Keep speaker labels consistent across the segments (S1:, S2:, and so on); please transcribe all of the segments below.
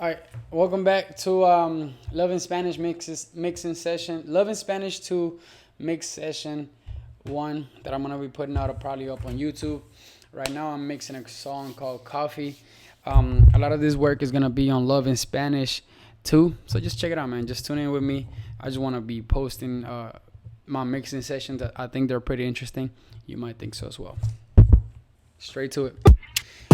S1: All right, welcome back to Love in Spanish mixing session. Love in Spanish 2 mix session 1 that I'm gonna be putting out probably up on YouTube. Right now, I'm mixing a song called Coffee. A lot of this work is gonna be on Love in Spanish 2, so just check it out, man. Just tune in with me. I just want to be posting my mixing sessions. I think they're pretty interesting. You might think so as well. Straight to it.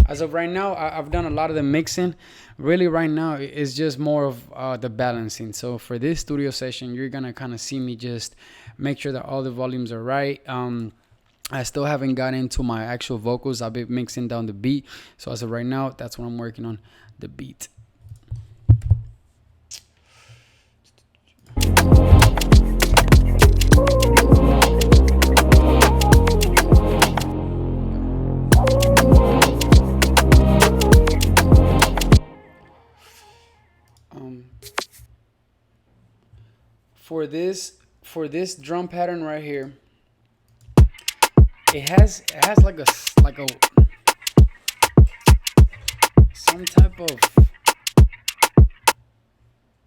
S1: As of right now, I've done a lot of the mixing. Really, right now, it's just more of the balancing. So for this studio session, you're gonna kind of see me just make sure that all the volumes are right. I still haven't gotten into my actual vocals. I've been mixing down the beat. So as of right now, that's what I'm working on, the beat. Um, for this drum pattern right here, it has like a some type of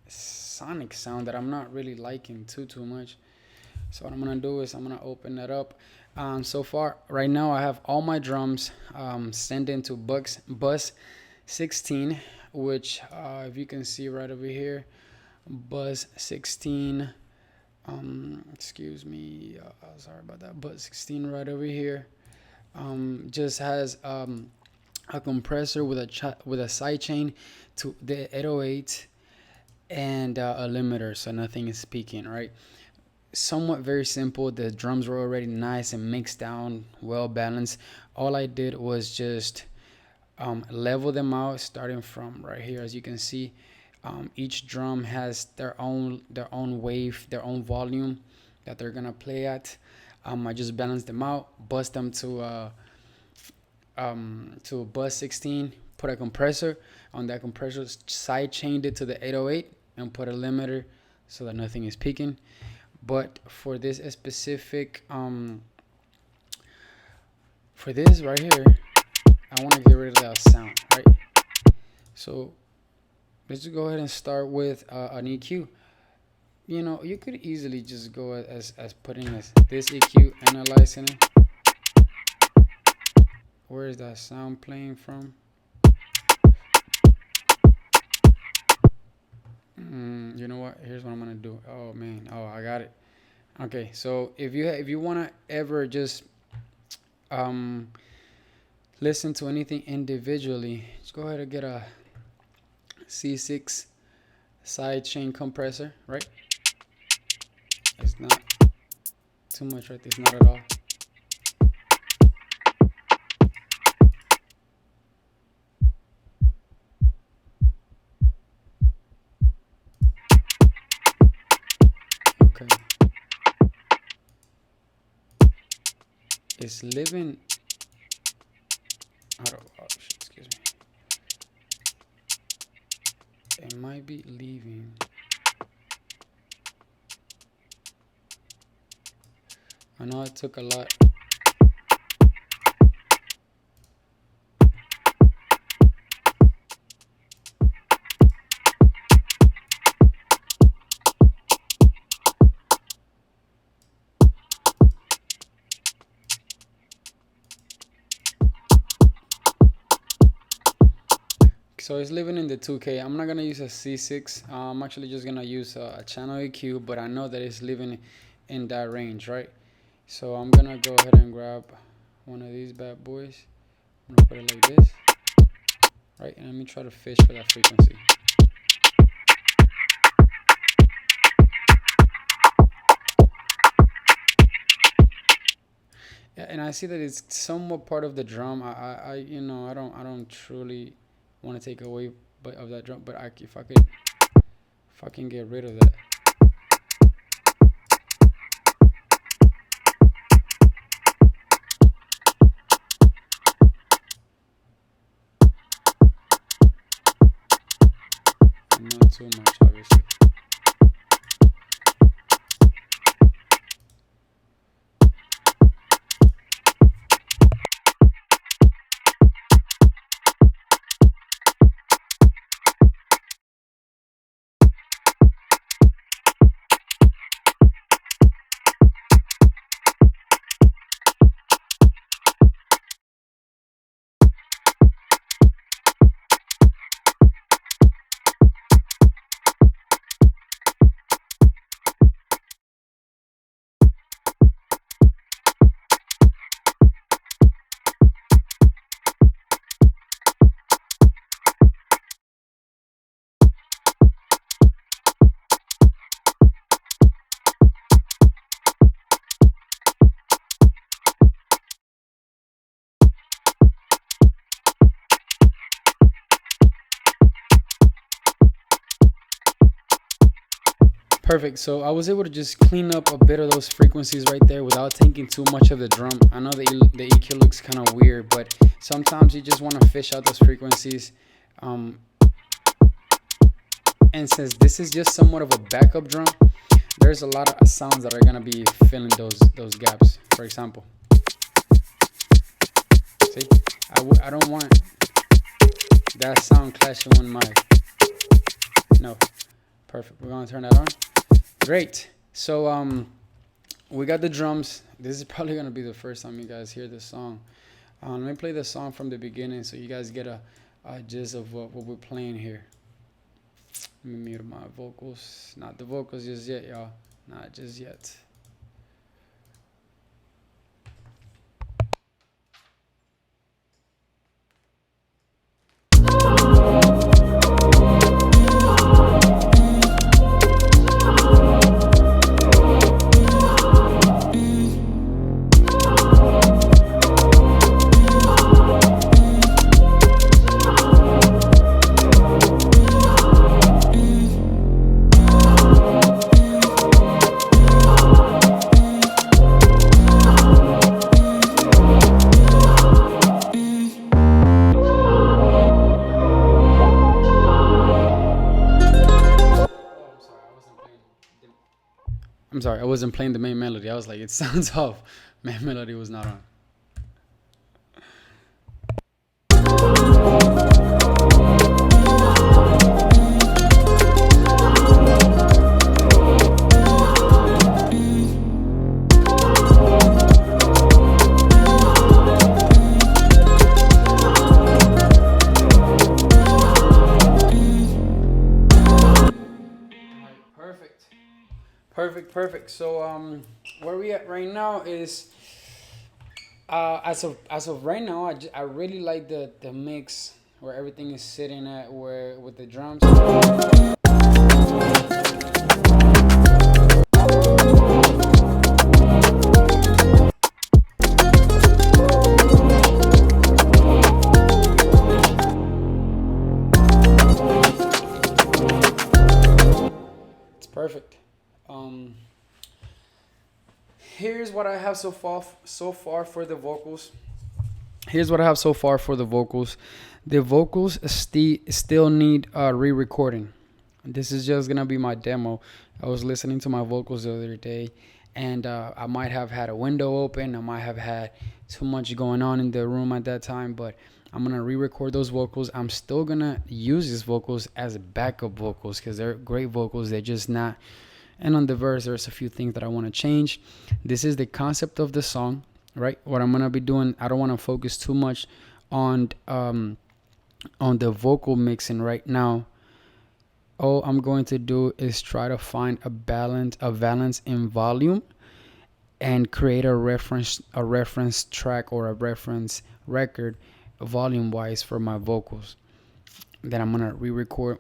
S1: sonic sound that I'm not really liking too much. So what I'm gonna do is I'm gonna open that up. So far, right now, I have all my drums sent into bus 16, which if you can see right over here, bus 16. Excuse me, sorry about that. Bus 16 right over here. Just has a compressor with a side chain to the 808 and a limiter, so nothing is speaking, right? Somewhat very simple. The drums were already nice and mixed down, well balanced. All I did was just level them out, starting from right here. As you can see, each drum has their own wave, their own volume that they're gonna play at. I just balanced them out, bust them to bus 16, put a compressor on that compressor, side chained it to the 808, and put a limiter so that nothing is peaking. But for this specific for this right here, I want to get rid of that sound, right? So let's just go ahead and start with an EQ. You could easily just go as putting this EQ, analyzing it. Where is that sound playing from? You know what? Here's what I'm gonna do. Oh man, oh, I got it. Okay, so if you wanna ever just um listen to anything individually, just go ahead and get a C6 side chain compressor, right? It's not too much, right? It's not at all. Okay. It's living. Oh, shit, excuse me. It might be leaving. I know it took a lot. So it's living in the 2K. I'm not gonna use a C6. I'm actually just gonna use a channel EQ, but I know that it's living in that range, right? So I'm gonna go ahead and grab one of these bad boys. I'm gonna put it like this, right? And let me try to fish for that frequency. Yeah, and I see that it's somewhat part of the drum. I don't truly want to take away of that drum, but if I can get rid of that. Not too much, obviously. Perfect. So I was able to just clean up a bit of those frequencies right there without taking too much of the drum. I know the EQ looks kind of weird, but sometimes you just want to fish out those frequencies. Um, and since this is just somewhat of a backup drum, there's a lot of sounds that are gonna be filling those gaps. For example, see, I don't want that sound clashing on my. No, perfect. We're gonna turn that on. Great. So we got the drums. This is probably gonna be the first time you guys hear this song. Let me play the song from the beginning so you guys get a gist of what we're playing here. Let me mute my vocals. Not the vocals just yet, y'all. Not just yet. I'm sorry, I wasn't playing the main melody. I was like, it sounds off. Main melody was not on. Perfect. Perfect, perfect. So where we at right now is as of right now, I really like the mix where everything is sitting at where with the drums. It's perfect. Um, Here's what I have so far for the vocals. Here's what I have so far for the vocals. The vocals still need re-recording. This is just gonna be my demo. I was listening to my vocals the other day, and I might have had a window open. I might have had too much going on in the room at that time, but I'm gonna re-record those vocals. I'm still gonna use these vocals as backup vocals because they're great vocals. They're just not. And on the verse, there's a few things that I want to change. This is the concept of the song, right? What I'm gonna be doing, I don't want to focus too much on the vocal mixing right now. All I'm going to do is try to find a balance in volume and create a reference track or a reference record volume wise for my vocals. Then I'm gonna re-record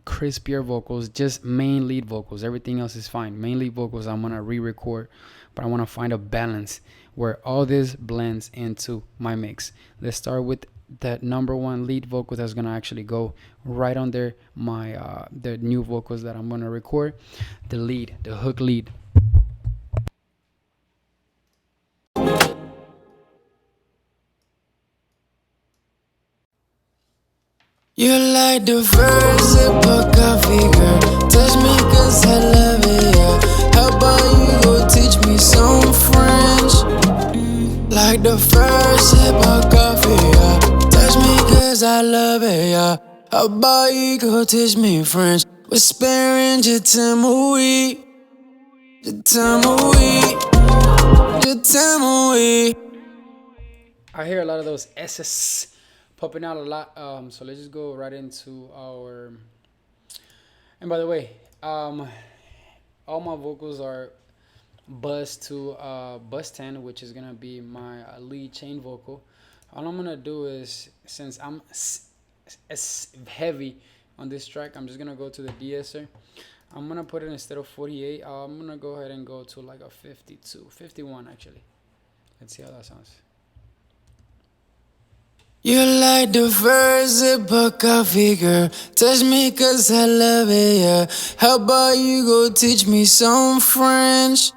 S1: crispier vocals, just main lead vocals. Everything else is fine. Main lead vocals I'm gonna re-record, but I want to find a balance where all this blends into my mix. Let's start with that number one lead vocal that's gonna actually go right under my the new vocals that I'm gonna record. The hook lead.
S2: You like the first sip of coffee, girl. Touch me cause I love it, yeah. How about you go teach me some French? Like the first sip of coffee, yeah. Touch me cause I love it, yeah. How about you go teach me French? We're sparing your time away. Your time away. Your time away.
S1: I hear a lot of those S's popping out a lot. So let's just go right into our. And by the way, all my vocals are bus to bus 10, which is gonna be my lead chain vocal. All I'm gonna do is, since I'm heavy on this track, I'm just gonna go to the de-esser. I'm gonna put it instead of 48. I'm gonna go ahead and go to like a 52, 51 actually. Let's see how that sounds.
S2: You like the first sip of coffee, girl. Touch me cause I love it, yeah. How about you go teach me some French?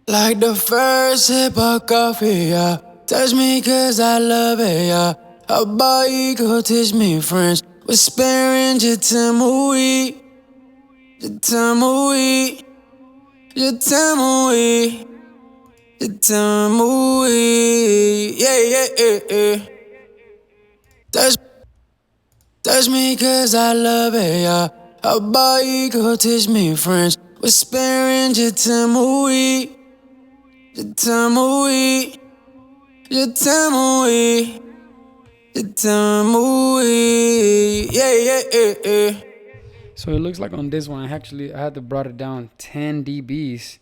S2: Like the first sip of coffee, yeah. Touch me cause I love it, yeah. How about you go teach me French? Whispering, je t'aime, oui. Je t'aime, oui. Je t'aime, oui. Je t'aime, oui. Yeah, yeah, yeah, yeah. Touch me cause I love it, yeah. How about you go teach me French? Whispering, je t'aime, oui. Je t'aime, oui. Je t'aime, oui. Je t'aime, oui. Yeah, yeah, yeah, yeah.
S1: So it looks like on this one, I had to brought it down 10 dBs.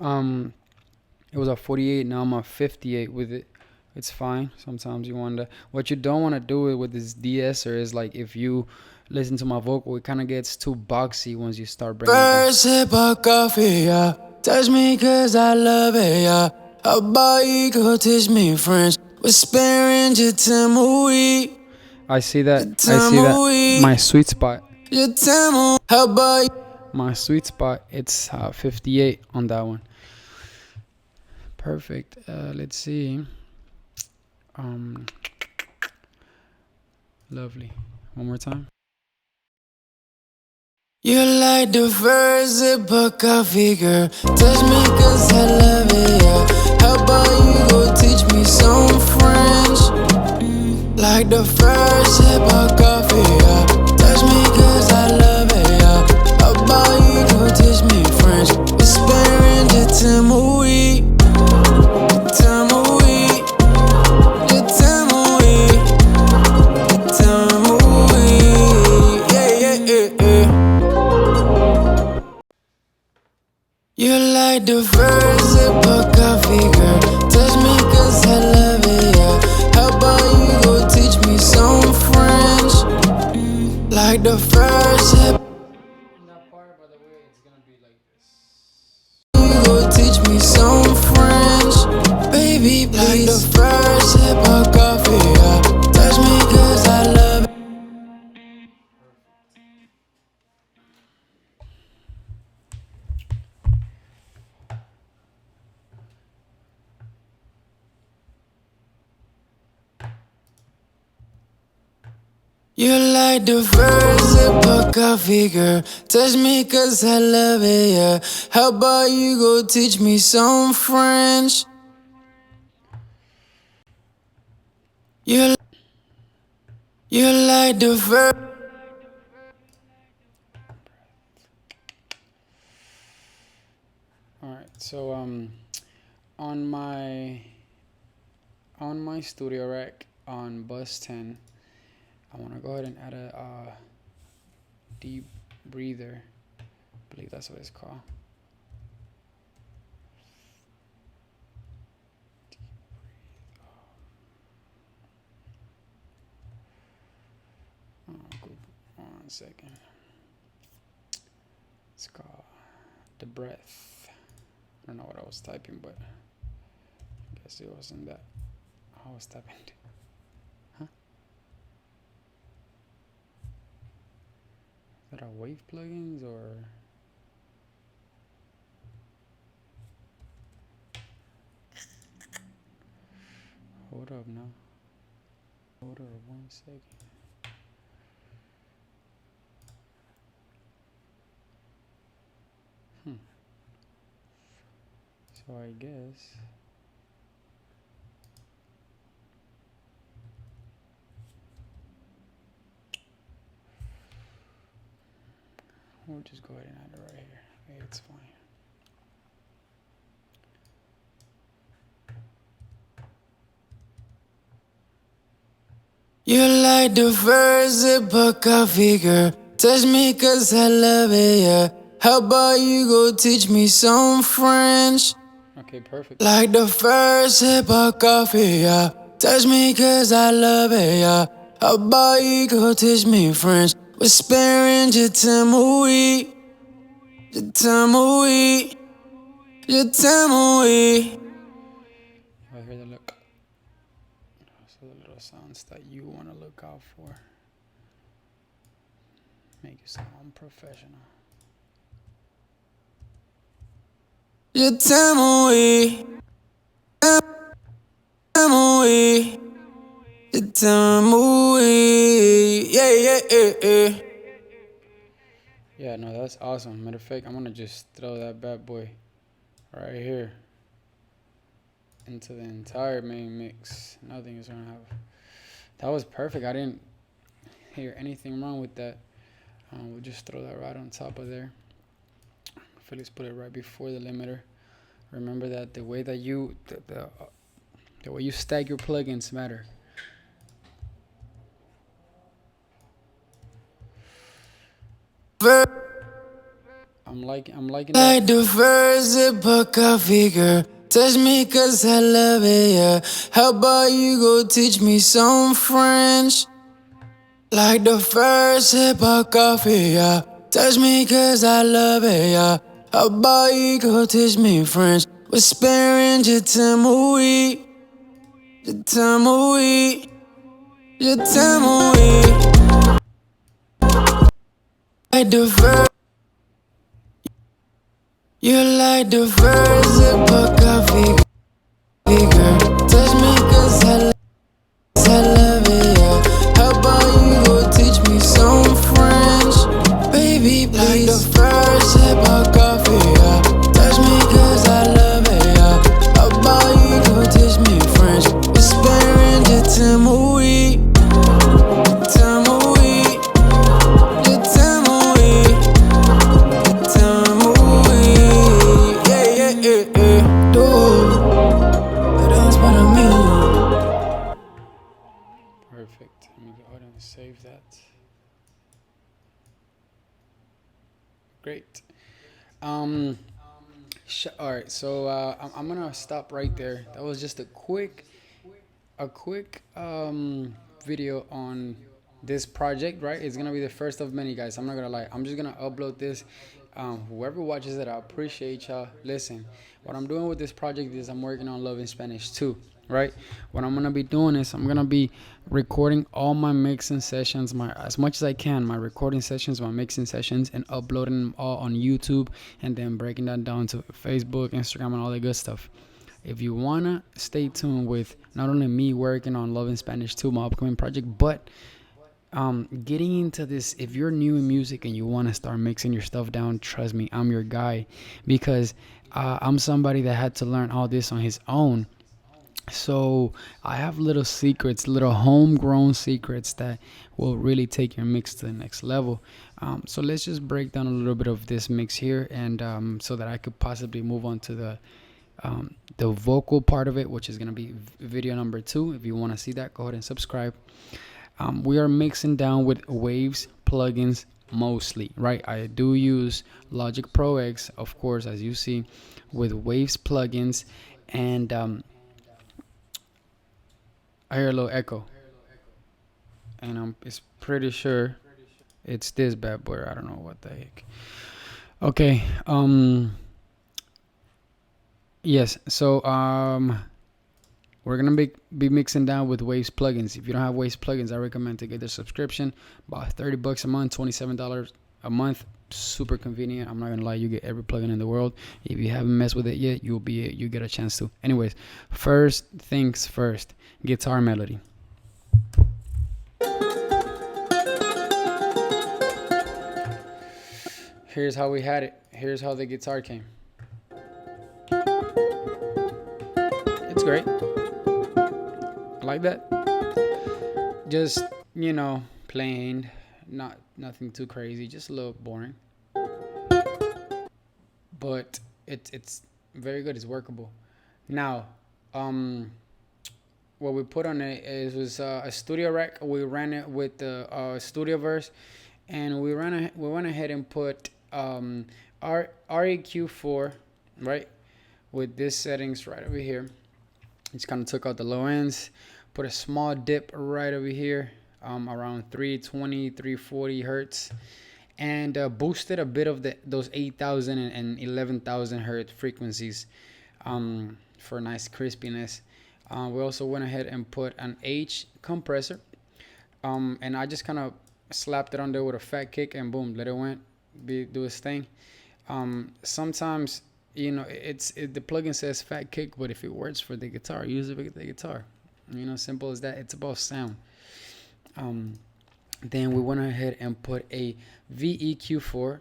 S1: It was at 48. Now I'm at 58 with it. It's fine. Sometimes you wonder what you don't want to do it with this de-esser is like if you listen to my vocal, it kind of gets too boxy once you start bringing it down.
S2: First sip of coffee, yeah. Touch me cause I love it, yeah. How about you go teach me French? Whispering, je t'aime, oui.
S1: I see that. My sweet spot.
S2: Je t'aime, how about you?
S1: My sweet spot. It's 58 on that one. Perfect. Let's see. Lovely. One more time.
S2: You like the first sip of coffee, girl. Touch me cause I love it, yeah. How about you go teach me some French? Like the first sip of coffee, yeah. Touch me cause I love it, yeah. How about you go teach me French? Whispering, je t'aime, oui. Je t'aime, oui. Je t'aime, oui. Je t'aime, oui. Yeah, yeah, yeah, yeah. You like the first sip of coffee, girl. Touch me cause I love it, yeah. How about you go teach me some French? Like the first sip.
S1: In that part, by the way, it's gonna be like this.
S2: You go teach me some French. Baby, please. Like the first sip of coffee, yeah. Touch me cause I love it. You like the first sip of coffee, girl. Touch me cause I love it, yeah. How about you go teach me some French? You like the first.
S1: All right. So on my studio rack on bus 10, I want to go ahead and add a deep breather. I believe that's what it's called. Oh, good. 1 second. It's called the breath. I don't know what I was typing, but I guess it wasn't that. I was typing. Huh? Is that a wave plugins or? Hold up now. Hold up 1 second. So I guess we'll just go ahead and add it right here. Okay, it's fine.
S2: You like the first sip of coffee, girl. Touch me cause I love it, yeah. How about you go teach me some French?
S1: Okay, perfect.
S2: Like the first sip of coffee, yeah. Touch me cause I love it, yeah. How about you go teach me French? Whispering, je t'aime, oui. Je t'aime, oui. Je t'aime, oui.
S1: I hear the look. So the little sounds Make you sound unprofessional.
S2: Je t'aime, oui. T'aime, oui. Je t'aime, oui. Yeah, yeah, yeah, yeah.
S1: Yeah, no, that's awesome. Matter of fact, I'm gonna just throw that bad boy right here into the entire main mix. Nothing is gonna have. That was perfect. I didn't hear anything wrong with that. We'll just throw that right on top of there. Felix put it right before the limiter. Remember that the way that the way you stack your plugins matter. I'm liking
S2: Like
S1: that.
S2: the first book I figure. Touch me cause I love it, yeah. How about you go teach me some French? Like the first sip of coffee, yeah. Touch me cause I love it, yeah. How about you go teach me French? Whispering, je t'aime, oui. Je t'aime, oui. Je t'aime, oui. Like the first, you like the first sip of coffee. Touch me cause I love it, yeah. How about you go teach me some French? Baby, please. Like the first sip of coffee, yeah. Touch me cause I love it, yeah. How about you go teach me French? Whispering, je t'aime, oui. Je t'aime, oui. Je t'aime, oui. Je t'aime, oui. Yeah, yeah, yeah, yeah. That's what I mean.
S1: Perfect. Let me go ahead and save that. Great. Um, all right. So I'm gonna stop right there. That was just a quick video on this project. Right, it's gonna be the first of many, guys. I'm not gonna lie. I'm just gonna upload this. Whoever watches it, I appreciate y'all. Listen, what I'm doing with this project is I'm working on Love in Spanish too. Right, what I'm gonna be doing is I'm gonna be recording all my mixing sessions, my as much as I can, my recording sessions, my mixing sessions, and uploading them all on YouTube, and then breaking that down to Facebook, Instagram, and all that good stuff. If you wanna stay tuned with not only me working on Love in Spanish 2, my upcoming project, but getting into this, if you're new in music and you want to start mixing your stuff down, trust me, I'm your guy, because I'm somebody that had to learn all this on his own. So I have little secrets, little homegrown secrets that will really take your mix to the next level. So let's just break down a little bit of this mix here, and so that I could possibly move on to the vocal part of it, which is going to be video number 2. If you want to see that, go ahead and subscribe. We are mixing down with Waves plugins mostly, right? I do use Logic Pro X, of course, as you see, with Waves plugins, and I hear a little echo, and it's pretty sure it's this bad boy. I don't know what the heck. Okay. Yes. So we're gonna be mixing down with Waves plugins. If you don't have Waves plugins, I recommend to get the subscription. About $30 a month, $27 a month. Super convenient. I'm not gonna lie, you get every plugin in the world. If you haven't messed with it yet, you get a chance to. Anyways, first things first, guitar melody. Here's how we had it. Here's how the guitar came. It's great. I like that. Just, plain, nothing too crazy, just a little boring. But it's very good. It's workable. Now, what we put on it was a studio rack. We ran it with the studio verse, and we went ahead and put REQ4, right, with this settings right over here. Just kind of took out the low ends, put a small dip right over here, around 320, 340 hertz, and boosted a bit of those 8,000 and 11,000 hertz frequencies for nice crispiness. We also went ahead and put an H compressor, and I just kind of slapped it on there with a fat kick, and boom, let it went, do its thing. Sometimes the plugin says fat kick, but if it works for the guitar, use it with the guitar. Simple as that. It's about sound. Then we went ahead and put a VEQ4.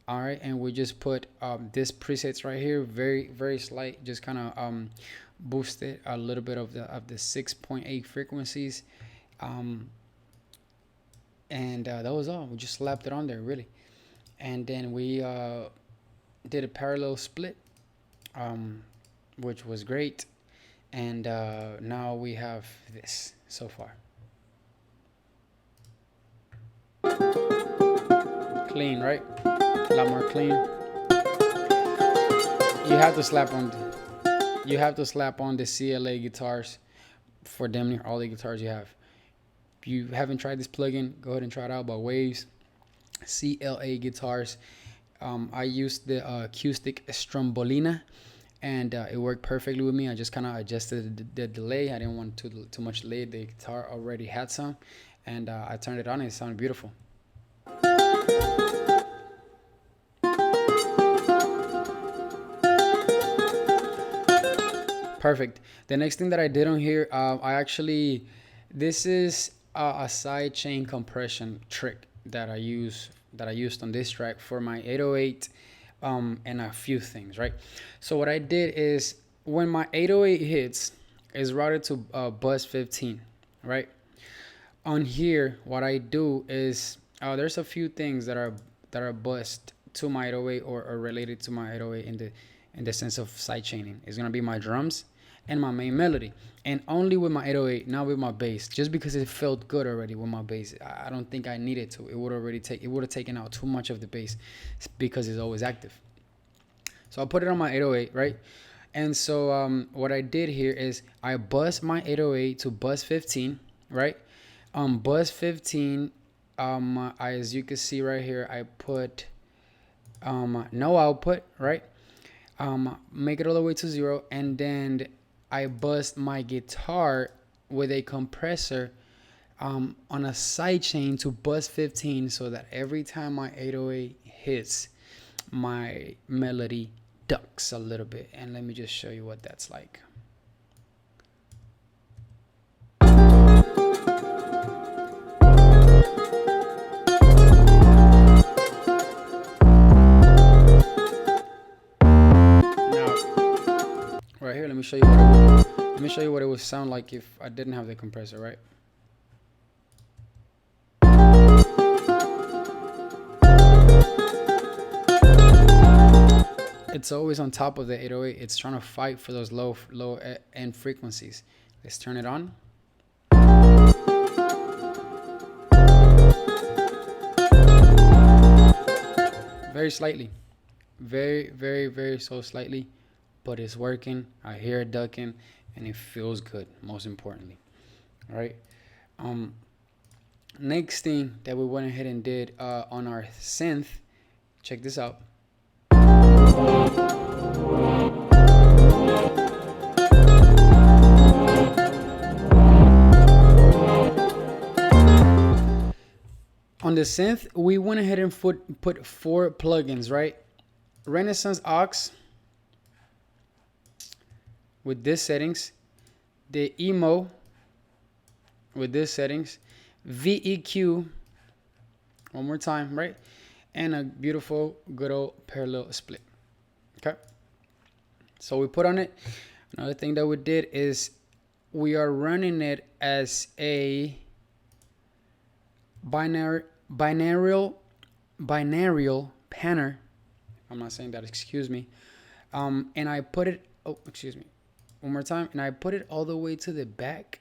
S1: All right, and we just put this presets right here, very very slight, just kind of boosted a little bit of the 6.8 frequencies, and that was all. We just slapped it on there, really. And then we did a parallel split, which was great. And now we have this so far. Clean, right? A lot more clean. You have to slap on the CLA guitars for damn near all the guitars you have. If you haven't tried this plugin, go ahead and try it out by Waves CLA guitars. I used the acoustic Strombolina, and it worked perfectly with me. I just kind of adjusted the delay. I didn't want too much delay. The guitar already had some, and I turned it on and it sounded beautiful. Perfect. The next thing that I did on here, this is a side chain compression trick that I used on this track for my 808, and a few things, right? So what I did is, when my 808 hits, is routed to bus 15, right? On here, what I do is, there's a few things that are bussed to my 808 or related to my 808 in the sense of side chaining. It's gonna be my drums and my main melody, and only with my 808, not with my bass, just because it felt good already with my bass. I don't think I needed to. It would have taken out too much of the bass because it's always active. So I put it on my 808, right? And so what I did here is I bussed my 808 to bus 15, right? Bus 15, as you can see right here, I put no output, right? Make it all the way to 0, and then I bust my guitar with a compressor on a side chain to bus 15, so that every time my 808 hits, my melody ducks a little bit. And let me just show you what that's like. Right here, let me show you what it would sound like if I didn't have the compressor, right? It's always on top of the 808. It's trying to fight for those low end frequencies. Let's turn it on. Very slightly, very very very so slightly, but it's working. I hear it ducking, and it feels good, most importantly. All right. Next thing that we went ahead and did on our synth, check this out. On the synth, we went ahead and put 4 plugins, right? Renaissance aux with this settings, the emo with this settings, VEQ one more time, right? And a beautiful good old parallel split. Okay, so we put on it. Another thing that we did is we are running it as a binarial panner. I'm not saying that, excuse me. And I put it, oh, excuse me, one more time. And I put it all the way to the back,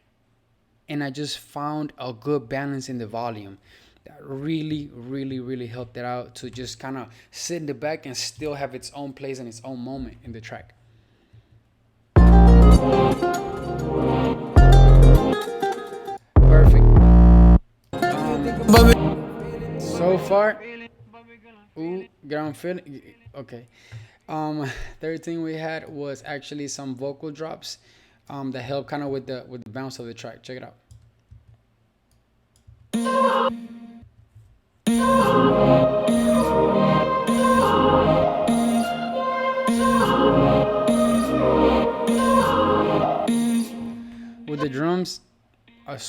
S1: and I just found a good balance in the volume that really, really, really helped it out to just kind of sit in the back and still have its own place and its own moment in the track. Perfect. So far, ooh, ground feeling. Okay. Third thing we had was actually some vocal drops that help kind of with the bounce of the track. Check it out.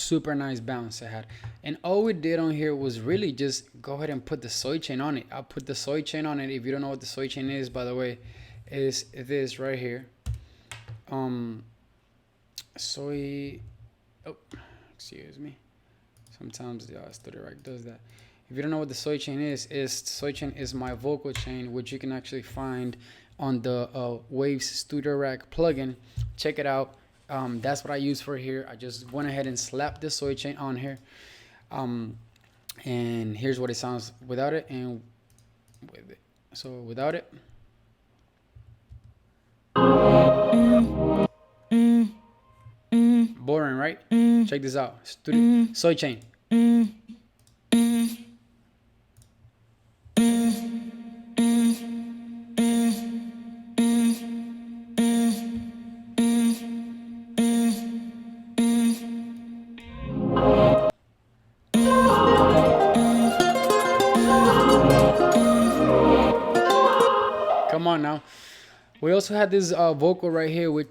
S1: super nice bounce it had. And all we did on here was really just go ahead and put the soy chain on it. I put the soy chain on it. If you don't know what the soy chain is, by the way, is this right here. Soy, oh, excuse me. Sometimes the Studio Rack does that. If you don't know what the soy chain soy chain is my vocal chain, which you can actually find on the Waves Studio Rack plugin. Check it out. That's what I use for here. I just went ahead and slapped the soy chain on here. And here's what it sounds without it and with it. So without it. Boring, right? Check this out. Soy chain. Come on now. We also had this vocal right here, which,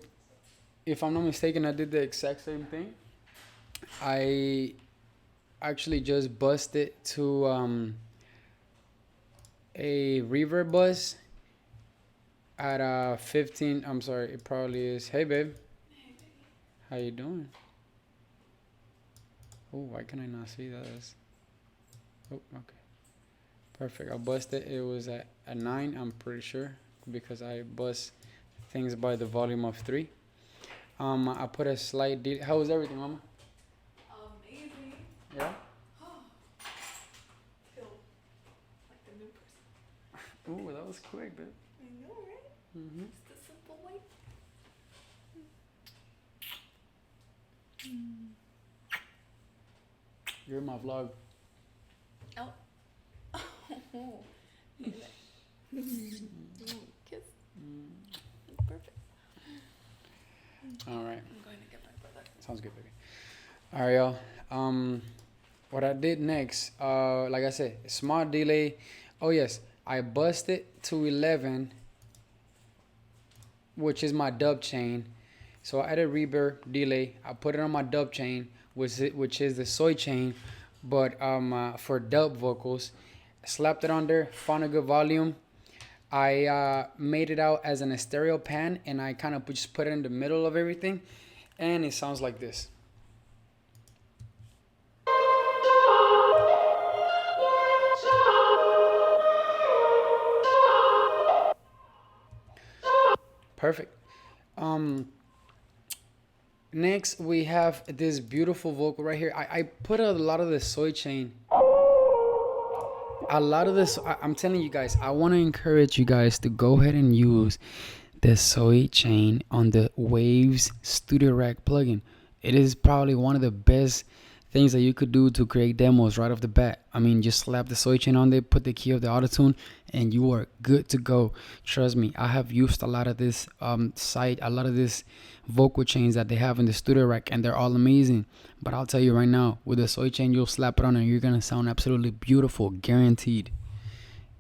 S1: if I'm not mistaken, I did the exact same thing. I actually just busted to a reverb bus at 15. I'm sorry, it probably is. Hey, babe. How you doing? Oh, why can I not see that? Oh, okay. Perfect. I busted. It was at a 9, I'm pretty sure, because I bust things by the volume of 3. I put a slight delay. How was everything, Mama?
S3: Amazing.
S1: Yeah?
S3: Feel like the new person.
S1: Ooh, that was quick, babe.
S3: I know, right?
S1: Mm-hmm.
S3: Just a simple way.
S1: You're in my vlog.
S3: Oh. Kiss. Perfect.
S1: All right.
S3: I'm going to get my brother.
S1: Sounds good, baby. All right, y'all. What I did next, like I said, small delay. Oh yes, I busted to 11, which is my dub chain. So I added reverb delay. I put it on my dub chain, which is the soy chain, but for dub vocals, slapped it on there, found a good volume. I made it out as an stereo pan, and I kind of just put it in the middle of everything, and it sounds like this. Perfect. Next we have this beautiful vocal right here. I put a lot of the soy chain. A lot of this, I'm telling you guys, I want to encourage you guys to go ahead and use the soy chain on the Waves Studio Rack plugin. It is probably one of the best things that you could do to create demos right off the bat. I mean, just slap the soy chain on there, put the key of the autotune, and you are good to go. Trust me, I have used a lot of this a lot of this vocal chains that they have in the Studio Rack, and they're all amazing. But I'll tell you right now, with the soy chain, you'll slap it on and you're gonna sound absolutely beautiful, guaranteed.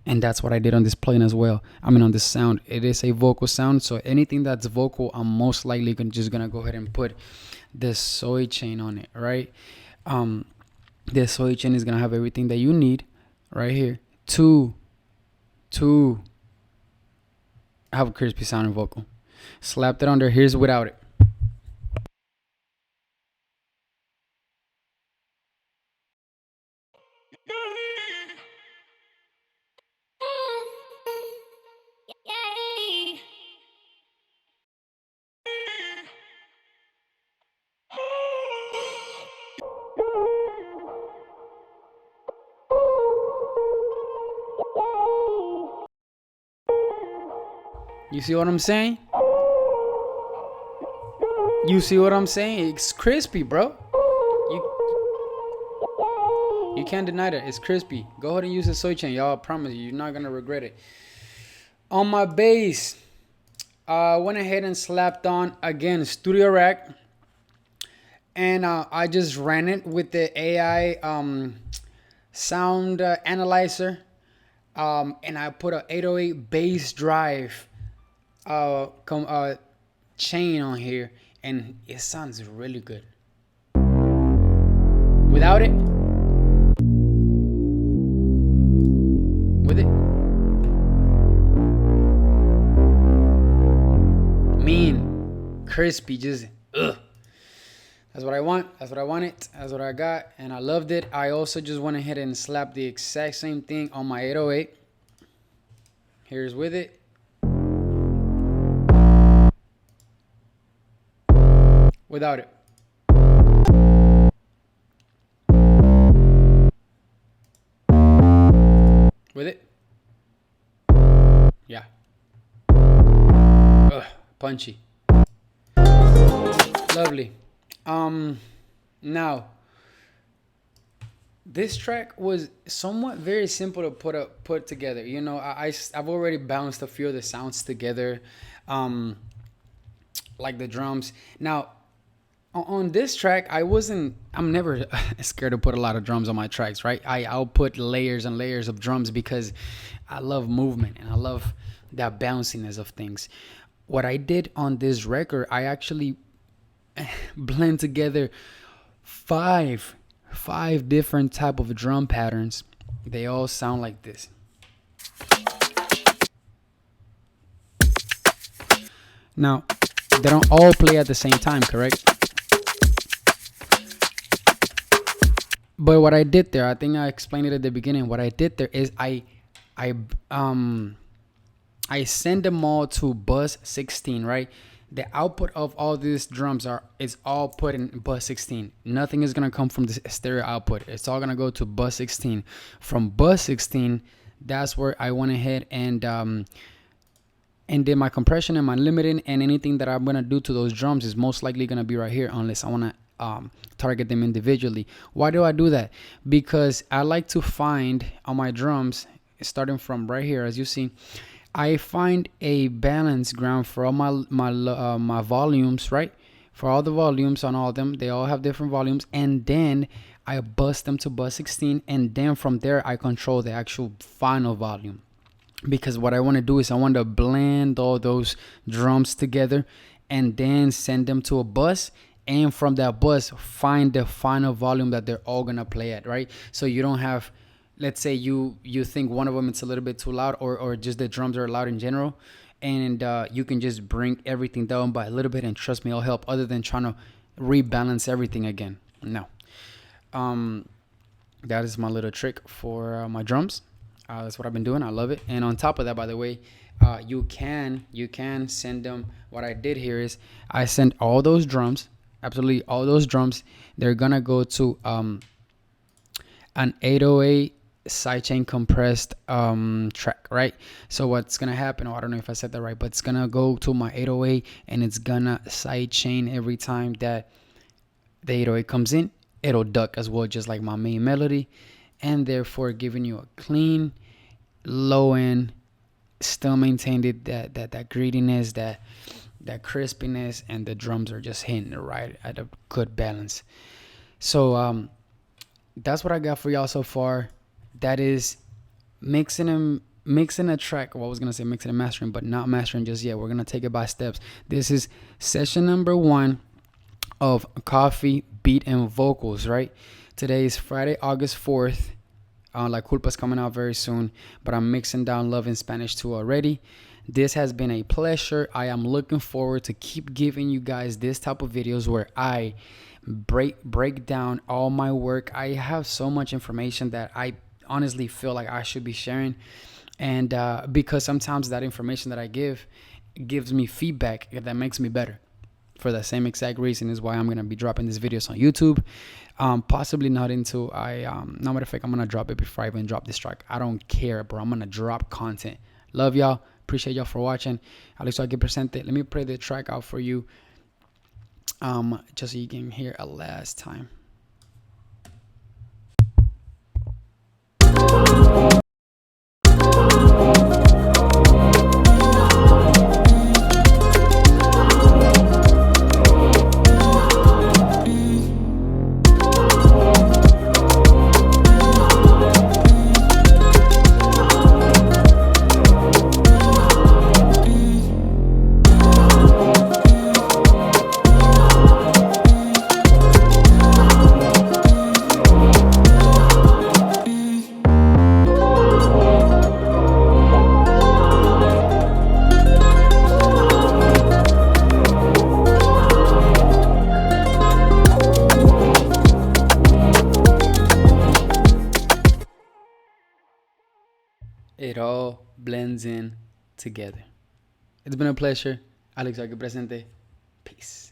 S1: And that's what I did on this plugin as well. I mean, on this sound, it is a vocal sound, so anything that's vocal, I'm most likely just gonna go ahead and put the soy chain on it, right? The soy chain is gonna have everything that you need right here to have a crispy sounding vocal. Slapped it on there. Here's without it. You see what I'm saying? You see what I'm saying? It's crispy, bro. You can't deny that. It's crispy. Go ahead and use the soy chain, y'all. I promise you, you're not gonna regret it. On my bass, went ahead and slapped on again Studio Rack, and I just ran it with the AI sound analyzer, and I put a 808 bass drive chain on here, and it sounds really good. Without it. With it. Mean, crispy, just ugh. That's what I want. That's what I wanted. That's what I got, and I loved it. I also just went ahead and slapped the exact same thing on my 808. Here's with it. Without it. With it. Yeah. Ugh, punchy. Lovely. Now this track was somewhat very simple to put together. You know, I've already bounced a few of the sounds together, like the drums. Now on this track, I'm never scared to put a lot of drums on my tracks, right? I'll put layers and layers of drums because I love movement and I love that bounciness of things. What I did on this record, I actually blend together five different type of drum patterns. They all sound like this. Now, they don't all play at the same time, correct? But what I did there, I think I explained it at the beginning. What I did there is I send them all to bus 16, right? The output of all these drums is all put in bus 16. Nothing is gonna come from the stereo output. It's all gonna go to bus 16. From bus 16, that's where I went ahead and did my compression and my limiting, and anything that I'm gonna do to those drums is most likely gonna be right here, unless I wanna target them individually. Why do I do that? Because I like to find on my drums, starting from right here, as you see, I find a balance ground for all my volumes, right? For all the volumes on all of them, they all have different volumes, and then I bust them to bus 16, and then from there I control the actual final volume. Because what I want to do is I want to blend all those drums together and then send them to a bus, and from that bus find the final volume that they're all gonna play at, right? So you don't have, let's say you think one of them it's a little bit too loud, or just the drums are loud in general, and you can just bring everything down by a little bit, and trust me, it'll help, other than trying to rebalance everything again. No. That is my little trick for my drums. That's what I've been doing. I love it. And on top of that, by the way, you can send them. What I did here is I sent all those drums, absolutely all those drums. They're gonna go to an 808 sidechain compressed track, right? So what's gonna happen, I don't know if I said that right, but it's gonna go to my 808, and it's gonna sidechain every time that the 808 comes in. It'll duck as well, just like my main melody, and therefore giving you a clean low end, still maintained it that grittiness, that crispiness, and the drums are just hitting it right at a good balance. So that's what I got for y'all so far. That is mixing a track. Well, I was gonna say mixing and mastering, but not mastering just yet. We're gonna take it by steps. This is session number 1 of Coffee, Beat, and Vocals, right? Today is Friday, August 4th. La Culpa's coming out very soon, but I'm mixing down Love in Spanish too already. This has been a pleasure. I am looking forward to keep giving you guys this type of videos where I break down all my work. I have so much information that I honestly feel like I should be sharing, and because sometimes that information that I gives me feedback that makes me better. For the same exact reason is why I'm gonna be dropping these videos on YouTube. Possibly not until no matter of fact, I'm gonna drop it before I even drop this track. I don't care, bro. I'm gonna drop content. Love y'all. Appreciate y'all for watching. Alisto aquí presente. Let me play the track out for you, just so you can hear a last time. it all blends in together. It's been a pleasure. Alex Presente. Peace.